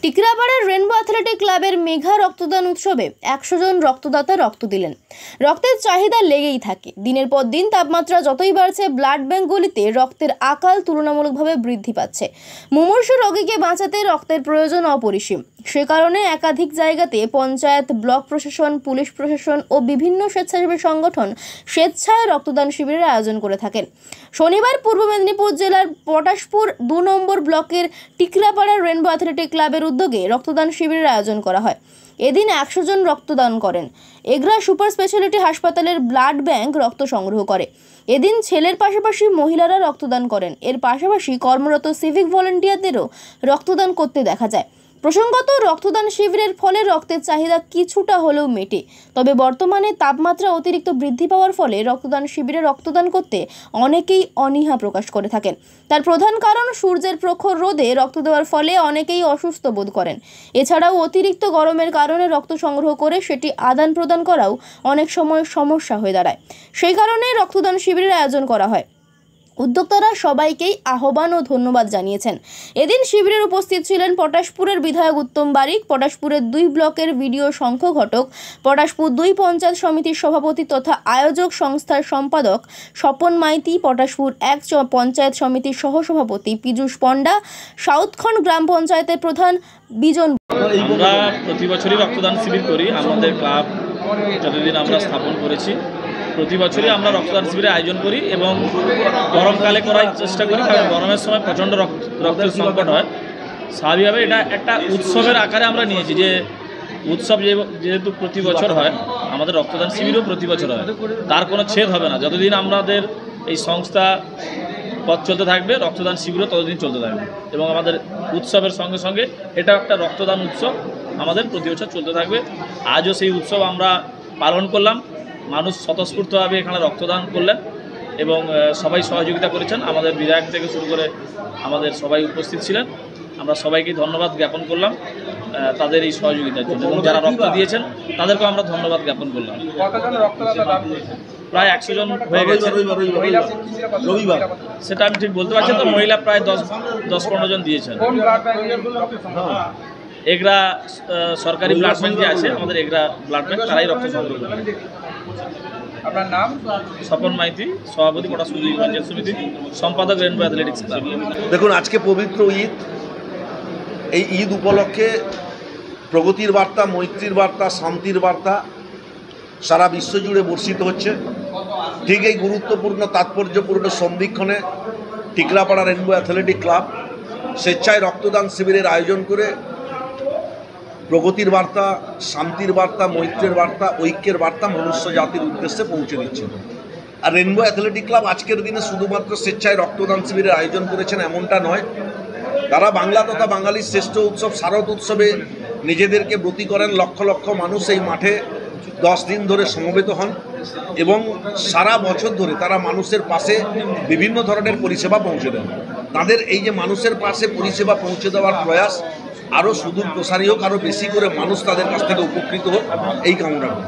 টিকরাপাড়ার rainbow athletic ক্লাবের মেঘা রক্তদান উৎসবে 100 জন রক্তদাতা রক্ত দিলেন। রক্তের চাহিদা লেগেই থাকে। দিনের পর দিন তাপমাত্রা যতই বাড়ছে, ব্লাড ব্যাঙ্কগুলিতে রক্তের আকাল তুলনামূলকভাবে বৃদ্ধি পাচ্ছে। মুমূর্ষু রোগীকে বাঁচাতে রক্তের প্রয়োজন অপরিসীম। সে কারণে একাধিক জায়গাতে পঞ্চায়েত, ব্লক প্রশাসন, পুলিশ প্রশাসন ও বিভিন্ন স্বেচ্ছাসেবী সংগঠন স্বেচ্ছায় রক্তদান শিবিরের আয়োজন করে থাকেন। শনিবার পূর্ব মেদিনীপুর জেলার পটাশপুর 2 নম্বর ব্লকের টিকরাপাড়ার রেনবো অ্যাথলেটিক ক্লাবের উদ্যোগে রক্তদান শিবিরের আয়োজন করা হয়। এদিন 100 জন রক্তদান করেন। এগরা সুপার স্পেশালিটি হাসপাতালের ব্লাড ব্যাংক রক্ত সংগ্রহ করে। এদিন ছেলের পাশাপাশি মহিলারা রক্তদান করেন। এর পাশাপাশি কর্মরত সিভিক ভলেন্টিয়ারদেরও রক্তদান করতে দেখা যায়। প্রসঙ্গত, রক্তদান শিবিরের ফলে রক্তের চাহিদা কিছুটা হলেও মেটে। তবে বর্তমানে তাপমাত্রা অতিরিক্ত বৃদ্ধি পাওয়ার ফলে রক্তদান শিবিরে রক্তদান করতে অনেকেই অনীহা প্রকাশ করে থাকেন। তার প্রধান কারণ, সূর্যের প্রখর রোদে রক্ত দেওয়ার ফলে অনেকেই অসুস্থ বোধ করেন। এছাড়াও অতিরিক্ত গরমের কারণে রক্ত সংগ্রহ করে সেটি আদান প্রদান করাও অনেক সময় সমস্যা হয়ে দাঁড়ায়। সেই কারণে রক্তদান শিবিরের আয়োজন করা হয়। উদ্যোক্তারা সবাইকেই আহ্বান ও ধন্যবাদ জানিয়েছেন। এদিন শিবিরের উপস্থিত ছিলেন পটাশপুরের বিধায়ক উত্তম বারিক, পটাশপুরের 2 ব্লকের ভিডিও শঙ্খ ঘটক, পটাশপুর 2 পঞ্চায়েত সমিতির সভাপতি তথা আয়োজক সংস্থার সম্পাদক স্বপন মাইতি, পটাশপুর 1 পঞ্চায়েত সমিতির সহসভাপতি পীযূষ পণ্ডা, সাউথখন্ড গ্রাম পঞ্চায়েতের প্রধান বিজন। আমরা প্রতি বছরই রক্তদান শিবির করি। আমাদের ক্লাব যতদিন আমরা স্থাপন করেছি, প্রতি বছরই আমরা রক্তদান শিবিরের আয়োজন করি এবং গরমকালে করার চেষ্টা করি, কারণ গরমের সময় প্রচণ্ড রক্তের সংকট হয়। স্বাভাবিকভাবে এটা একটা উৎসবের আকারে আমরা নিয়েছি, যে উৎসব যেহেতু প্রতি বছর হয়, আমাদের রক্তদান শিবিরও প্রতি বছর হয়। তার কোনো ছেদ হবে না। যতদিন আমাদের এই সংস্থা পথ চলতে থাকবে, রক্তদান শিবিরও ততদিন চলতে থাকবে এবং আমাদের উৎসবের সঙ্গে সঙ্গে এটা একটা রক্তদান উৎসব আমাদের প্রতি বছর চলতে থাকবে। আজও সেই উৎসব আমরা পালন করলাম। মানুষ স্বতঃস্ফূর্তভাবে এখানে রক্তদান করলেন এবং সবাই সহযোগিতা করেছেন। আমাদের বিধায়ক থেকে শুরু করে আমাদের সবাই উপস্থিত ছিলেন। আমরা সবাইকে ধন্যবাদ জ্ঞাপন করলাম তাদের এই সহযোগিতার জন্য, এবং যারা রক্ত দিয়েছেন তাদেরকেও আমরা ধন্যবাদ জ্ঞাপন করলাম। প্রায় 100 জন হয়ে গেছে। রবিবার সেটা আমি ঠিক বলতে পারছি, তো মহিলা প্রায় 10-15 জন দিয়েছেন। এগরা সরকারি ব্লাড ব্যাংক যে আছে, আমাদের এগরা ব্লাড ব্যাংক, তারাই রক্ত সংগ্রহ করে। আপনার নাম? স্বপন মাইতি, সভাপতি পটাশপুর 2 পঞ্চায়েত সমিতি, সম্পাদক রেনবো অ্যাথলেটিক্স ক্লাব। দেখুন, আজকে পবিত্র ঈদ। এই ঈদ উপলক্ষে প্রগতির বার্তা, মৈত্রীর বার্তা, শান্তির বার্তা সারা বিশ্ব জুড়ে বর্ষিত হচ্ছে। ঠিক এই গুরুত্বপূর্ণ তাৎপর্যপূর্ণ সন্ধিক্ষণে টিকরাপাড়া রেনবো অ্যাথলেটিক ক্লাব স্বেচ্ছায় রক্তদান শিবিরের আয়োজন করে প্রগতির বার্তা, শান্তির বার্তা, মৈত্রের বার্তা, ঐক্যের বার্তা মনুষ্য জাতির উদ্দেশ্যে পৌঁছে দিচ্ছে। আর রেনবো অ্যাথলেটিক ক্লাব আজকের দিনে শুধুমাত্র স্বেচ্ছায় রক্তদান শিবিরের আয়োজন করেছেন এমনটা নয়। তারা বাংলা তথা বাঙালির শ্রেষ্ঠ উৎসব শারদ উৎসবে নিজেদেরকে ব্রতী করেন। লক্ষ লক্ষ মানুষ এই মাঠে 10 দিন ধরে সমবেত হন এবং সারা বছর ধরে তারা মানুষের পাশে বিভিন্ন ধরনের পরিষেবা পৌঁছে দেন। তাদের এই যে মানুষের পাশে পরিষেবা পৌঁছে দেওয়ার প্রয়াস আরও সুদূর প্রসারী হোক, আরও বেশি করে মানুষ তাদের কাছ থেকে উপকৃত হোক, এই কামনা করি।